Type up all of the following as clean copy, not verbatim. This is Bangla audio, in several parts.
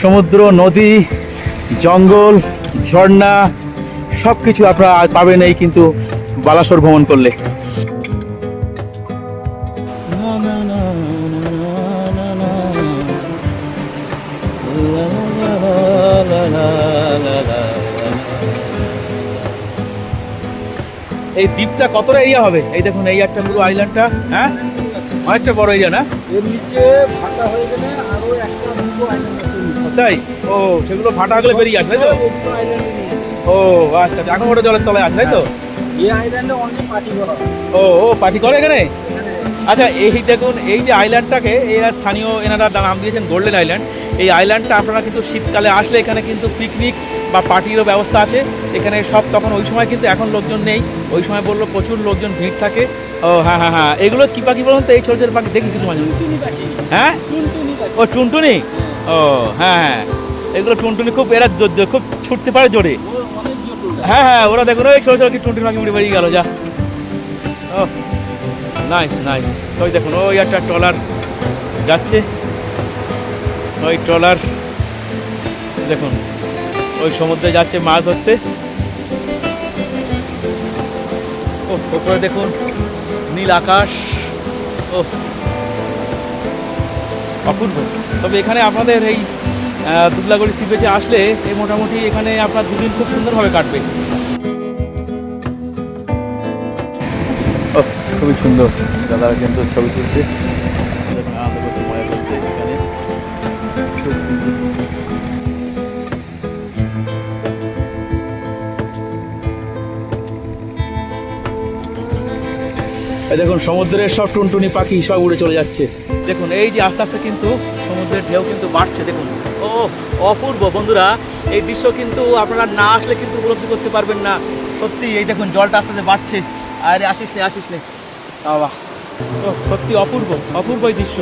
সমুদ্র, নদী, জঙ্গল, ঝর্ণা সব কিছু আপনারা পাবেন এই কিন্তু বালাসোর ভ্রমণ করলে। এই দ্বীপটা কতটা এরিয়া হবে? এই দেখুন এই একটা পুরো আইল্যান্ডটা, হ্যাঁ অনেকটা বড় এরিয়া না? এর নিচে ভাটা হয়ে গেলে আরো একটা দুটো আইল্যান্ড আছে। তাই? ও সেগুলো ভাটা হলে বেরিয়ে আসে তাই তো? ও আচ্ছা আচ্ছা, এখন ওটা জলের তলায় আছে তাই তো? এই আইল্যান্ডে অনেক পার্টি করা হয়। ও পার্টি করে এখানে? আচ্ছা এই দেখুন এই যে আইল্যান্ডটাকে এরা স্থানীয় এনারা নাম দিয়েছেন গোল্ডেন আইল্যান্ড। এই আইল্যান্ডটা আপনারা কিন্তু শীতকালে আসলে এখানে কিন্তু পিকনিক বা পার্টিরও ব্যবস্থা আছে এখানে সব। তখন ওই সময় কিন্তু এখন লোকজন নেই, ওই সময় বললো প্রচুর লোকজন ভিড় থাকে। ও হ্যাঁ হ্যাঁ হ্যাঁ, এগুলো কী পাখি বলুন তো? এই ছোটো ছোটো পাখি দেখি কিছু মাঝে। হ্যাঁ ও টুনটুনি। ও হ্যাঁ হ্যাঁ, এগুলো টুনটুনি খুব এরা খুব ছুটতে পারে জোরে। হ্যাঁ হ্যাঁ, ওরা দেখুন ওই ছোটো ছোটো কি টুনটুনি পাখি উড়ে বেরিয়ে গেল যা। ও নাইস নাইস। ওই দেখুন ওই একটা ট্রলার যাচ্ছে, ওই ট্রলার দেখুন ওই সমুদ্রে যাচ্ছে মাছ ধরতে। ও ওপরে দেখুন নীল আকাশ, ও অপূর্ব। তবে এখানে আপনাদের এই দুবলাগড়ি সি বিচে আসলে এই মোটামুটি এখানে আপনার দুদিন খুব সুন্দরভাবে কাটবে। ও খুবই সুন্দর, দাদারা কিন্তু ছবি তুলছে, আনন্দ করছে, মজা করছে এখানে। দেখুন সমুদ্রের সব টুনটুনি পাখি সব উড়ে চলে যাচ্ছে। দেখুন এই যে আস্তে আস্তে কিন্তু সমুদ্রের ঢেউ কিন্তু বাড়ছে। দেখুন ও অপূর্ব বন্ধুরা, এই দৃশ্য কিন্তু আপনারা না আসলে কিন্তু উপলব্ধি করতে পারবেন না। সত্যি এই দেখুন জলটা আস্তে আস্তে বাড়ছে। আরে আসিস নে বাবা, ও সত্যি অপূর্ব অপূর্ব এই দৃশ্য।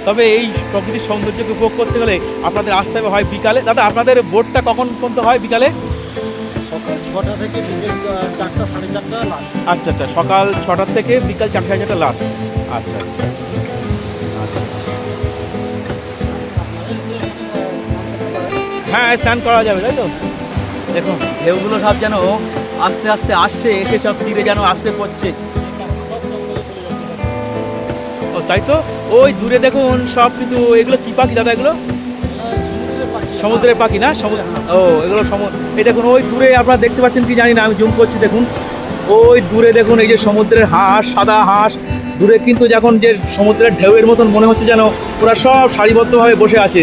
তবে এই প্রকৃতির সৌন্দর্যকে উপভোগ করতে গেলে আপনাদের আসতে হবে হয় বিকালে। দাদা আপনাদের বোটটা কখন পর্যন্ত হয়? বিকালে সকাল 6টা থেকে বিকেল 4টা 4:30 লাস্ট। আচ্ছা আচ্ছা, সকাল 6টা থেকে বিকাল 4টা 4:30 লাস্ট। আচ্ছা আচ্ছা হ্যাঁ, স্নান করা যাবে তাই তো? দেখুন ঢেউগুলো সব যেন আস্তে আস্তে আসছে, এসে সব তীরে যেন আশ্রে পড়ছে। ও তাই তো, ওই দূরে দেখুন সব কিন্তু এগুলো কি পাখি দাদা? এগুলো সমুদ্রের পাখি না? ও এগুলো এই দেখুন ওই দূরে আপনারা দেখতে পাচ্ছেন কি জানি না, আমি জুম করছি দেখুন ওই দূরে দেখুন এই যে সমুদ্রের হাঁস, সাদা হাঁস দূরে কিন্তু যখন যে সমুদ্রের ঢেউয়ের মতন মনে হচ্ছে যেন ওরা সব সারিবদ্ধভাবে বসে আছে।